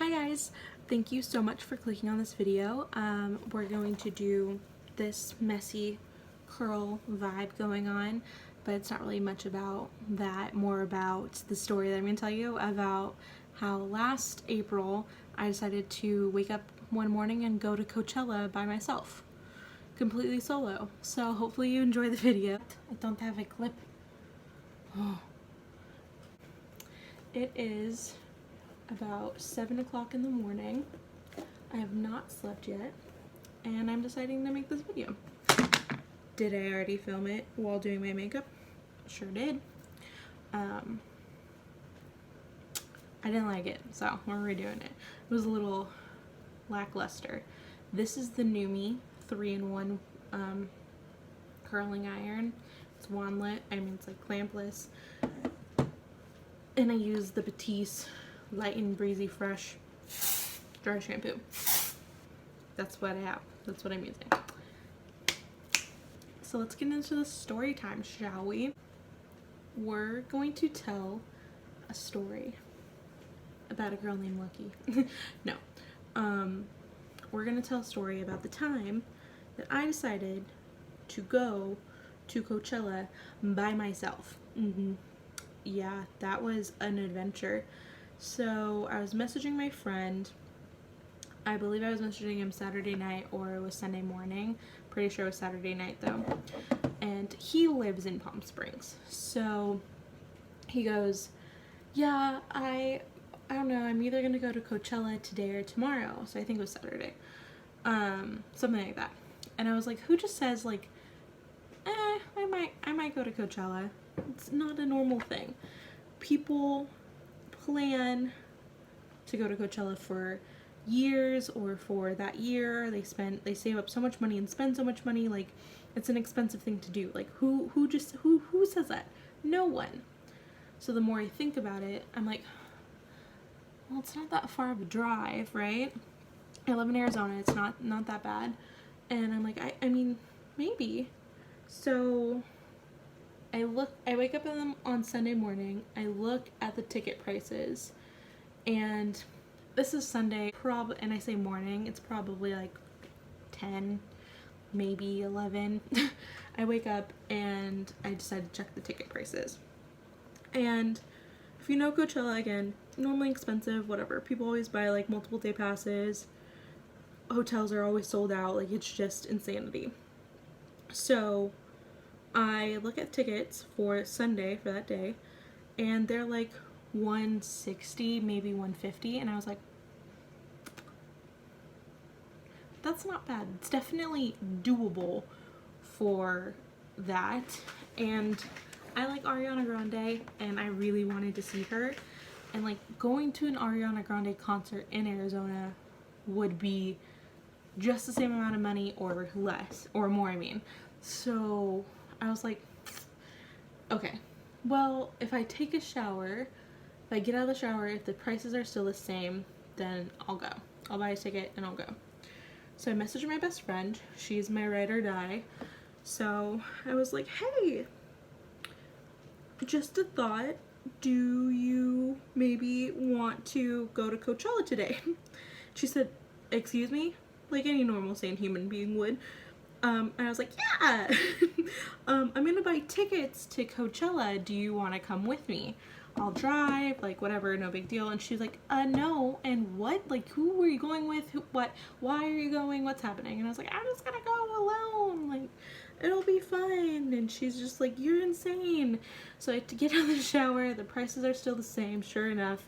Hi guys, thank you so much for clicking on this video. We're going to do this messy curl vibe going on, but it's not really much about that, more about the story that I'm going to tell you about how last April I decided to wake up one morning and go to Coachella by myself, completely solo. So hopefully you enjoy the video. I don't have a clip. Oh. It is about 7 o'clock in the morning. I have not slept yet, and I'm deciding to make this video. Did I already film it while doing my makeup? Sure did. I didn't like it, so we're redoing it. It was a little lackluster. This is the Numi 3-in-1 curling iron. It's wandlet, it's like clampless. And I use the Batiste Light and Breezy Fresh dry shampoo. That's what I have. That's what I'm using. So let's get into the story time, shall we? We're going to tell a story about a girl named Lucky. No. We're going to tell a story about the time that I decided to go to Coachella by myself. Yeah, that was an adventure. So I was messaging my friend. I believe I was messaging him Saturday night or it was Sunday morning. Pretty sure it was Saturday night though. And he lives in Palm Springs. So he goes, yeah, I don't know, I'm either gonna go to Coachella today or tomorrow. So I think it was Saturday. Something like that. And I was like, who just says like, I might go to Coachella. It's not a normal thing. People plan to go to Coachella for years or for that year. They save up so much money and spend so much money. Like, it's an expensive thing to do. Like, who says that? No one. So the more I think about it, I'm like, well, it's not that far of a drive, right? I live in Arizona. It's not that bad. And I'm like, I mean, maybe. So I wake up on Sunday morning, I look at the ticket prices, and this is Sunday, and I say morning, it's probably like 10, maybe 11. I wake up and I decide to check the ticket prices. And if you know Coachella, again, normally expensive, whatever. People always buy like multiple day passes. Hotels are always sold out, like it's just insanity. So I look at tickets for Sunday for that day, and they're like $160, maybe $150, and I was like, that's not bad. It's definitely doable for that. And I like Ariana Grande, and I really wanted to see her, and like going to an Ariana Grande concert in Arizona would be just the same amount of money or less, or more, I mean. So I was like, okay, well, if I take a shower, if I get out of the shower, if the prices are still the same, then I'll go. I'll buy a ticket and I'll go. So I messaged my best friend. She's my ride or die. So I was like, hey, just a thought. Do you maybe want to go to Coachella today? She said, excuse me? Like any normal sane human being would. And I was like, yeah, I'm gonna buy tickets to Coachella. Do you want to come with me? I'll drive, like whatever, no big deal. And she's like, no. And what? Like, who are you going with? What? Why are you going? What's happening? And I was like, I'm just gonna go alone. Like, it'll be fine. And she's just like, you're insane. So I had to get out of the shower. The prices are still the same. Sure enough,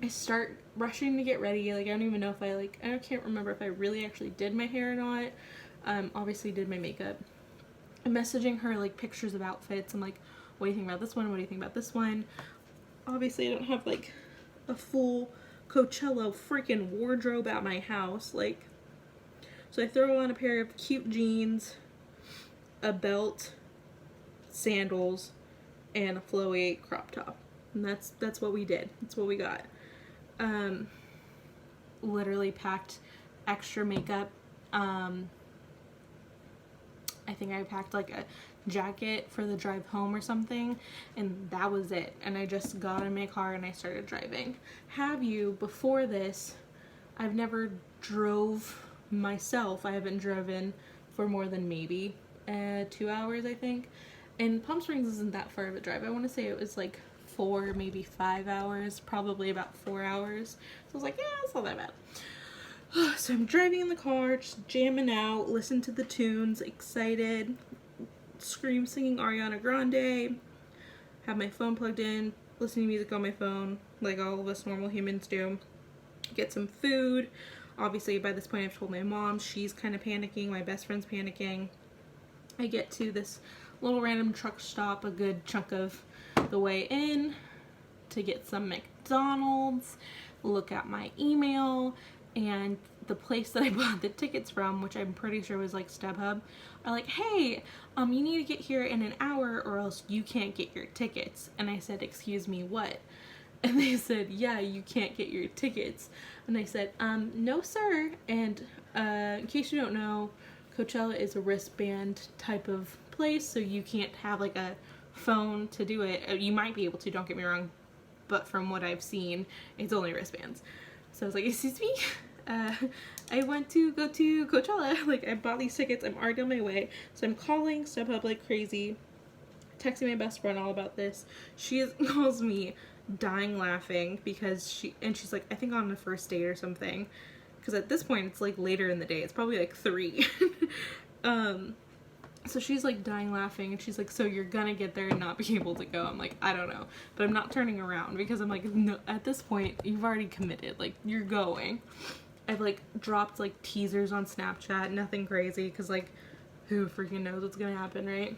I start rushing to get ready. Like, I don't even know if I can't remember if I really actually did my hair or not. Obviously did my makeup. I'm messaging her like pictures of outfits. I'm like, what do you think about this one? What do you think about this one? Obviously I don't have like a full Coachella freaking wardrobe at my house. Like, so I throw on a pair of cute jeans, a belt, sandals, and a flowy crop top. And that's what we did. That's what we got. Literally packed extra makeup. I think I packed like a jacket for the drive home or something, and that was it. And I just got in my car and I started driving. Have you, before this, I've never drove myself. I haven't driven for more than maybe 2 hours, I think. And Palm Springs isn't that far of a drive. I want to say it was like 4, maybe 5 hours, probably about 4 hours. So I was like, yeah, it's not that bad. So I'm driving in the car, just jamming out, listen to the tunes, excited, singing Ariana Grande, have my phone plugged in, listening to music on my phone, like all of us normal humans do. Get some food. Obviously, by this point, I've told my mom. She's kind of panicking. My best friend's panicking. I get to this little random truck stop a good chunk of the way in to get some McDonald's, look at my email, and the place that I bought the tickets from, which I'm pretty sure was like StubHub, are like, hey, you need to get here in an hour or else you can't get your tickets. And I said, excuse me, what? And they said, yeah, you can't get your tickets. And I said, no, sir. And in case you don't know, Coachella is a wristband type of place, so you can't have like a phone to do it. You might be able to, don't get me wrong, but from what I've seen, it's only wristbands. So I was like, excuse me? I want to go to Coachella. Like, I bought these tickets. I'm already on my way. So I'm calling StubHub like crazy, texting my best friend all about this. She calls me dying laughing because she's like, I think on the first date or something. Because at this point, it's like later in the day. It's probably like 3. So she's like dying laughing, and she's like, so you're gonna get there and not be able to go? I'm like, I don't know. But I'm not turning around because I'm like, no, at this point, you've already committed. Like, you're going. I've like dropped like teasers on Snapchat, nothing crazy, because like, who freaking knows what's gonna happen, right?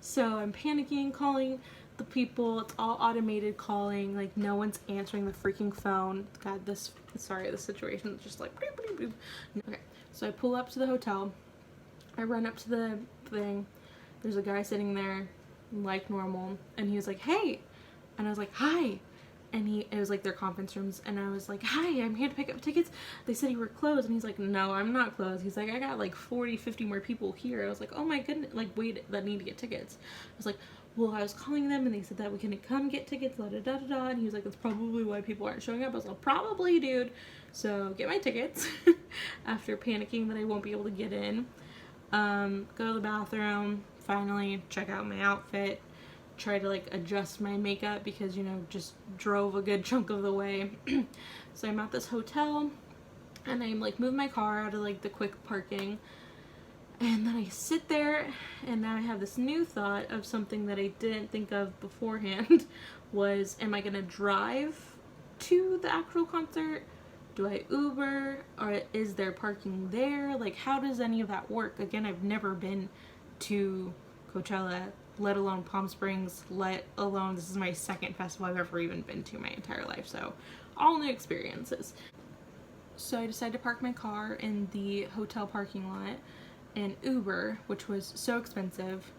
So I'm panicking, calling the people. It's all automated calling. Like, no one's answering the freaking phone. God, this situation is just like, okay. So I pull up to the hotel. I run up to the thing. There's a guy sitting there like normal, and he was like, hey. And I was like, hi. And it was like their conference rooms, and I was like, hi, I'm here to pick up tickets. They said you were closed. And he's like, no, I'm not closed. He's like, I got like 40, 50 more people here. I was like, oh my goodness, like, wait, that need to get tickets. I was like, well, I was calling them, and they said that we can come get tickets, da da da da da. And he was like, that's probably why people aren't showing up. I was like, probably, dude. So get my tickets after panicking that I won't be able to get in. Go to the bathroom, finally check out my outfit. Try to like adjust my makeup because, you know, just drove a good chunk of the way. So I'm at this hotel, and I'm like moving my car out of like the quick parking, and then I sit there, and now I have this new thought of something that I didn't think of beforehand. Was, am I gonna drive to the actual concert? Do I Uber, or is there parking there? Like, how does any of that work? Again, I've never been to Coachella, let alone Palm Springs, let alone this is my second festival I've ever even been to my entire life. So all new experiences. So I decided to park my car in the hotel parking lot and Uber, which was so expensive.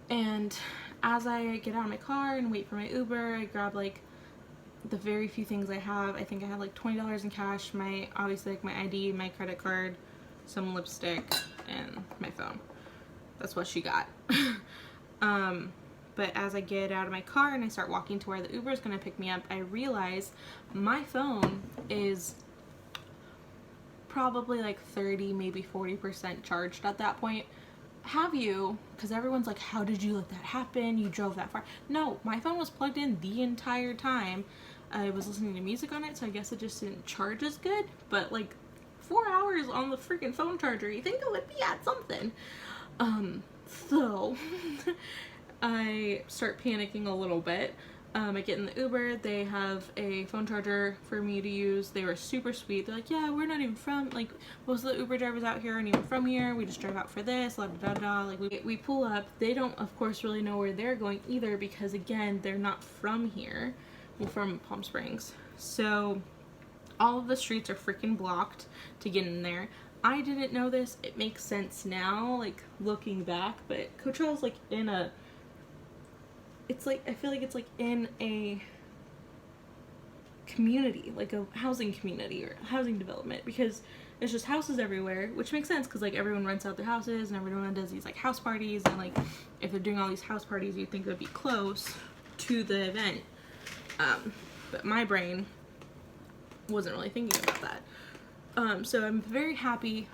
And as I get out of my car and wait for my Uber, I grab like the very few things I have. I think I had like $20 in cash, obviously like my ID, my credit card, some lipstick, and my phone. That's what she got. But as I get out of my car and I start walking to where the Uber is going to pick me up, I realize my phone is probably like 30, maybe 40% charged at that point. Have you, because everyone's like, how did you let that happen? You drove that far. No, my phone was plugged in the entire time. I was listening to music on it, so I guess it just didn't charge as good. But like 4 hours on the freaking phone charger, you think it would be at something. So I start panicking a little bit. I get in the Uber. They have a phone charger for me to use. They were super sweet. They're like, yeah, we're not even from, like, most of the Uber drivers out here aren't even from here. We just drive out for this, la da da da. Like, we pull up. They don't, of course, really know where they're going either because, again, they're not from here. Well, from Palm Springs. So all of the streets are freaking blocked to get in there. I didn't know this. It makes sense now, like, looking back, but Coachella's, like, it's like, I feel like it's like in a community, like a housing community or housing development, because it's just houses everywhere, which makes sense because like everyone rents out their houses and everyone does these like house parties, and like if they're doing all these house parties, you'd think it would be close to the event. But my brain wasn't really thinking about that. So I'm very happy.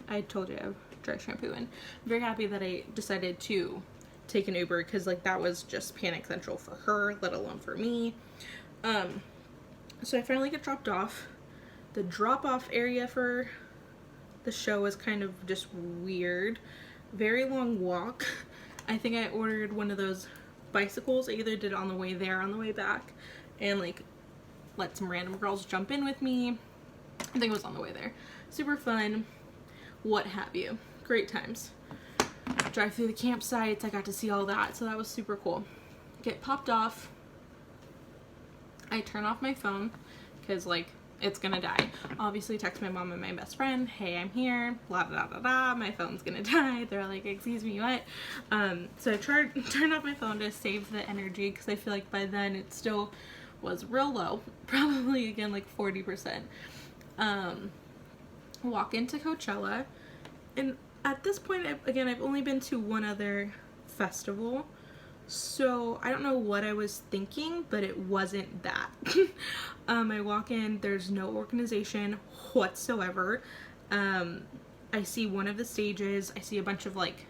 I told you I have dry shampoo in. I'm very happy that I decided to take an Uber, because like that was just panic central for her, let alone for me. So I finally get dropped off. The drop-off area for the show was kind of just weird. Very long walk. I think I ordered one of those bicycles. I either did it on the way there or on the way back, and like let some random girls jump in with me. I think it was on the way there. Super fun, what have you. Great times. Drive through the campsites. I got to see all that, so that was super cool. Get popped off. I turn off my phone because like it's gonna die. Obviously text my mom and my best friend, hey, I'm here, blah blah blah blah, my phone's gonna die. They're like, excuse me, what? So I turned off my phone to save the energy, because I feel like by then it still was real low, probably again like 40%. Walk into Coachella, and at this point, I've only been to one other festival, so I don't know what I was thinking, but it wasn't that. I walk in, there's no organization whatsoever. I see one of the stages, I see a bunch of like,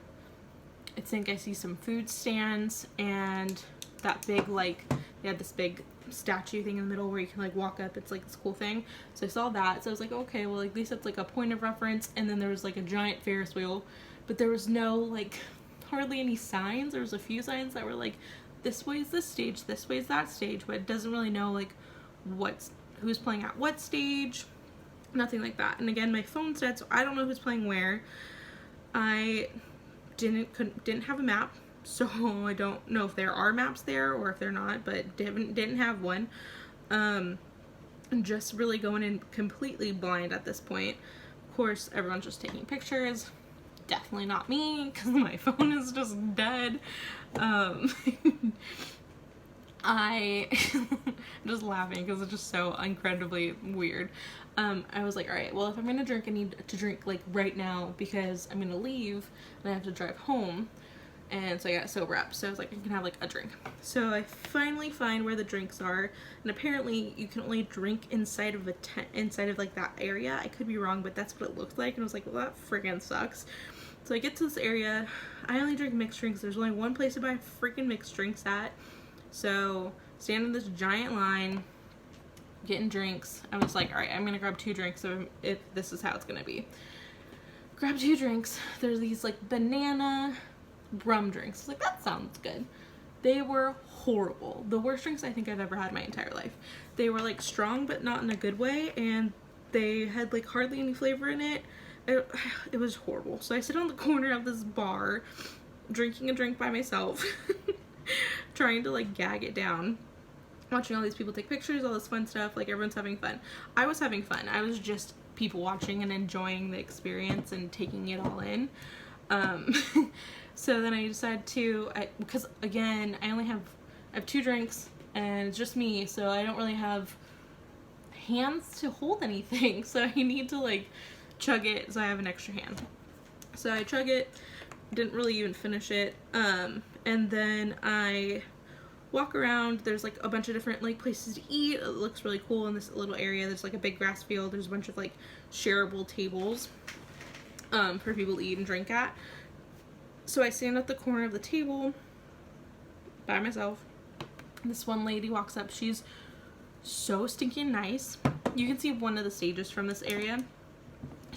I think I see some food stands, and that big like, they had this big statue thing in the middle where you can like walk up, it's like this cool thing. So I saw that, so I was like, okay, well at least it's like a point of reference. And then there was like a giant Ferris wheel, but there was no like hardly any signs. There was a few signs that were like, this way is this stage, this way is that stage, but it doesn't really know like who's playing at what stage, nothing like that. And again, my phone's dead, so I don't know who's playing where. I didn't have a map, so I don't know if there are maps there or if they're not, but didn't have one. I'm just really going in completely blind at this point. Of course, everyone's just taking pictures. Definitely not me, because my phone is just dead. I'm just laughing because it's just so incredibly weird. I was like, alright, well if I'm gonna drink, I need to drink like right now, because I'm gonna leave and I have to drive home. And so I got sober up, so I was like, I can have like a drink. So I finally find where the drinks are, and apparently you can only drink inside of a tent, inside of like that area. I could be wrong, but that's what it looked like, and I was like, well that friggin' sucks. So I get to this area, I only drink mixed drinks. There's only one place to buy freaking mixed drinks at. So stand in this giant line, getting drinks. I was like, alright, I'm gonna grab 2 drinks if this is how it's gonna be. Grab 2 drinks. There's these like banana rum drinks. I was like, that sounds good. They were horrible. The worst drinks I think I've ever had in my entire life. They were like strong, but not in a good way, and they had like hardly any flavor in it. It was horrible. So I sit on the corner of this bar, drinking a drink by myself, trying to like gag it down, watching all these people take pictures, all this fun stuff. Like everyone's having fun. I was having fun. I was just people watching and enjoying the experience and taking it all in. So then I decided to, because again, I have 2 drinks and it's just me, so I don't really have hands to hold anything. So I need to like chug it, so I have an extra hand. So I chug it, didn't really even finish it. And then I walk around. There's like a bunch of different like places to eat. It looks really cool in this little area. There's like a big grass field. There's a bunch of like shareable tables for people to eat and drink at. So I stand at the corner of the table by myself. This one lady walks up. She's so stinking nice. You can see one of the stages from this area.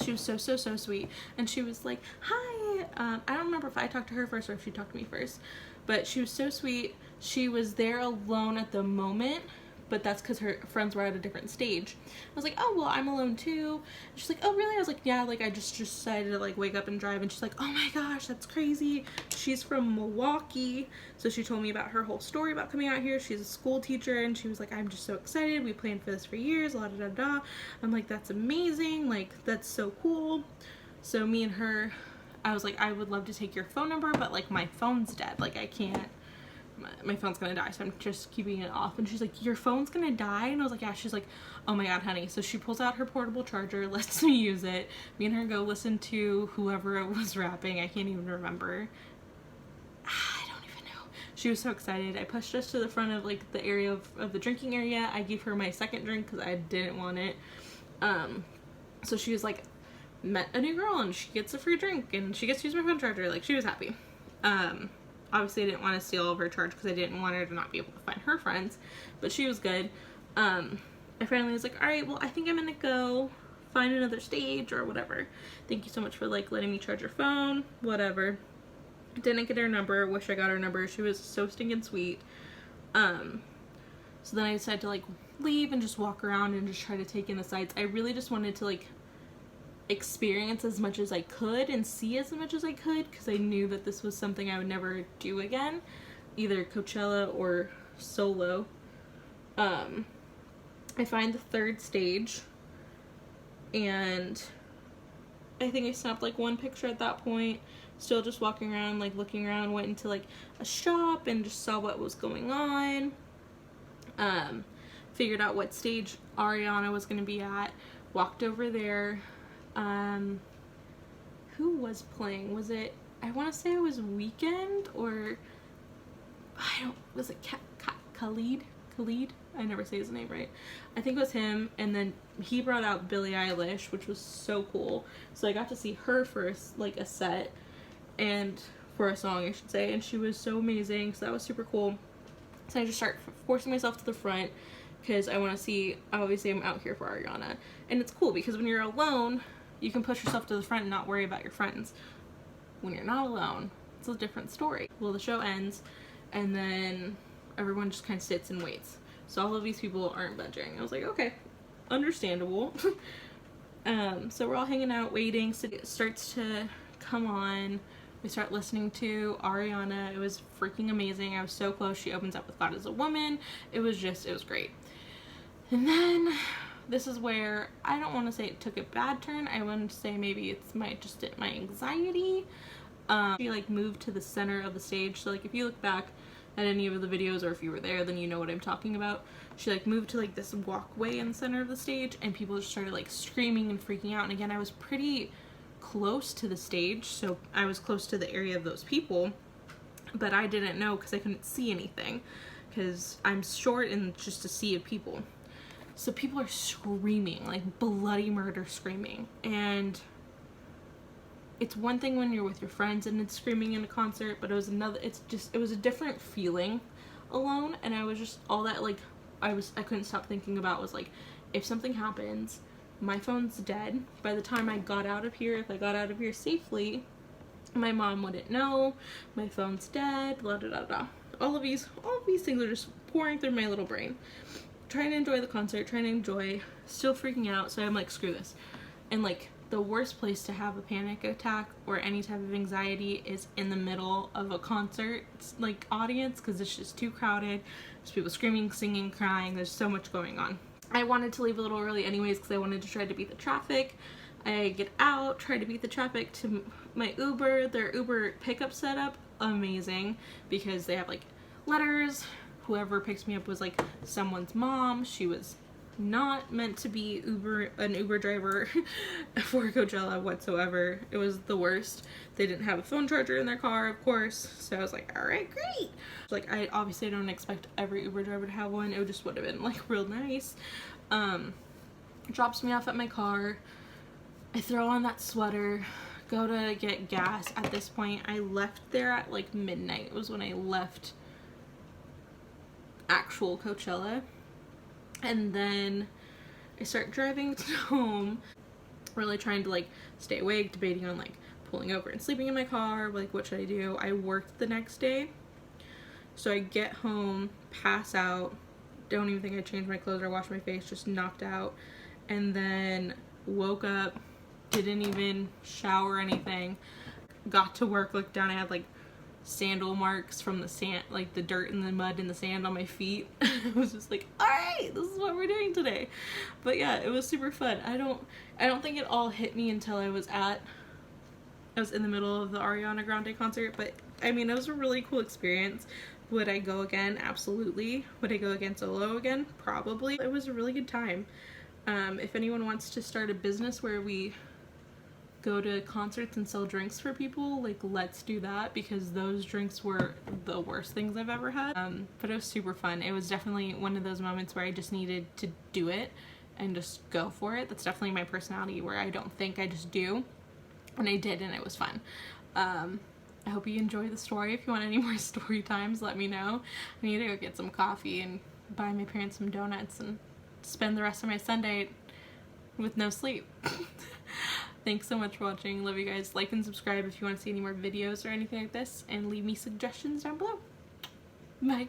She was so sweet, and she was like, hi. I don't remember if I talked to her first or if she talked to me first, but she was so sweet. She was there alone at the moment, but that's because her friends were at a different stage. I was like, oh, well, I'm alone too. And she's like, oh, really? I was like, yeah, like I just decided to like wake up and drive. And she's like, oh my gosh, that's crazy. She's from Milwaukee. So she told me about her whole story about coming out here. She's a school teacher, and she was like, I'm just so excited. We planned for this for years, la da da da. I'm like, that's amazing. Like, that's so cool. So me and her, I was like, I would love to take your phone number, but like my phone's dead. Like I can't, my phone's gonna die, so I'm just keeping it off. And she's like, your phone's gonna die? And I was like, yeah. She's like, oh my god, honey. So she pulls out her portable charger, lets me use it. Me and her go listen to whoever it was rapping. I can't even remember. I don't even know. She was so excited. I pushed us to the front of like the area of the drinking area. I gave her my second drink because I didn't want it. So she was like, met a new girl and she gets a free drink and she gets to use my phone charger. Like, she was happy. Obviously I didn't want to steal all of her charge because I didn't want her to not be able to find her friends, but she was good. I finally was like, all right, well, I think I'm gonna go find another stage or whatever. Thank you so much for like letting me charge your phone, whatever. Didn't get her number. Wish I got her number. She was so stinking sweet. So then I decided to like leave and just walk around and just try to take in the sights. I really just wanted to like experience as much as I could and see as much as I could, because I knew that this was something I would never do again, either Coachella or solo. I find the third stage and I think I snapped like one picture at that point, still just walking around, like looking around, went into like a shop and just saw what was going on. Figured out what stage Ariana was going to be at, walked over there. Who was playing? Was it, I want to say it was Weekend, or was it Khalid? I never say his name right. I think it was him, and then he brought out Billie Eilish, which was so cool. So I got to see her for like a set, and for a song I should say, and she was so amazing, so that was super cool. So I just start forcing myself to the front because I want to see, obviously I'm out here for Ariana. And it's cool because when you're alone, you can push yourself to the front and not worry about your friends. When you're not alone, it's a different story. Well, the show ends and then everyone just kind of sits and waits. So all of these people aren't budging. I was like, okay, understandable. So we're all hanging out waiting. So it starts to come on. We start listening to Ariana. It was freaking amazing. I was so close. She opens up with God is a Woman. It was great. And then this is where I don't want to say it took a bad turn. I want to say maybe it's my anxiety. She like moved to the center of the stage. So like if you look back at any of the videos, or if you were there, then you know what I'm talking about. She like moved to like this walkway in the center of the stage, and people just started like screaming and freaking out. And again, I was pretty close to the stage, so I was close to the area of those people, but I didn't know because I couldn't see anything because I'm short and just a sea of people. So people are screaming, like bloody murder screaming. And it's one thing when you're with your friends and it's screaming in a concert, but it was a different feeling alone. And I was just, all that like I couldn't stop thinking about was like, if something happens, my phone's dead. By the time I got out of here, if I got out of here safely, my mom wouldn't know, my phone's dead, blah, blah, blah, blah. All of these things are just pouring through my little brain. Trying to enjoy the concert, still freaking out, so I'm like, screw this. And like, the worst place to have a panic attack or any type of anxiety is in the middle of a concert, like, audience, because it's just too crowded. There's people screaming, singing, crying, there's so much going on. I wanted to leave a little early anyways because I wanted to try to beat the traffic. I get out, try to beat the traffic to my Uber. Their Uber pickup setup, amazing, because they have like letters. Whoever picks me up was like someone's mom. She was not meant to be an Uber driver for Coachella whatsoever. It was the worst. They didn't have a phone charger in their car, of course, so I was like, all right, great. Like, I obviously don't expect every Uber driver to have one. It just would have been like real nice. Drops me off at my car. I throw on that sweater, go to get gas. At this point, I left there at like midnight. It was when I left actual Coachella. And then I start driving home, really trying to like stay awake, debating on like pulling over and sleeping in my car, like what should I do? I worked the next day, so I get home, pass out, don't even think I changed my clothes or washed my face, just knocked out, and then woke up, didn't even shower or anything, got to work, looked down, I had like sandal marks from the sand, like the dirt and the mud and the sand on my feet. I was just like, all right, this is what we're doing today. But yeah, it was super fun. I don't think it all hit me until I was in the middle of the Ariana Grande concert, but I mean, it was a really cool experience. Would I go again? Absolutely. Would I go again solo again? Probably. It was a really good time. If anyone wants to start a business where we go to concerts and sell drinks for people, like, let's do that, because those drinks were the worst things I've ever had. But it was super fun. It was definitely one of those moments where I just needed to do it and just go for it. That's definitely my personality, where I don't think, I just do. And I did, and it was fun. I hope you enjoy the story. If you want any more story times, let me know. I need to go get some coffee and buy my parents some donuts and spend the rest of my Sunday with no sleep. Thanks so much for watching. Love you guys. Like and subscribe if you want to see any more videos or anything like this, and leave me suggestions down below. Bye.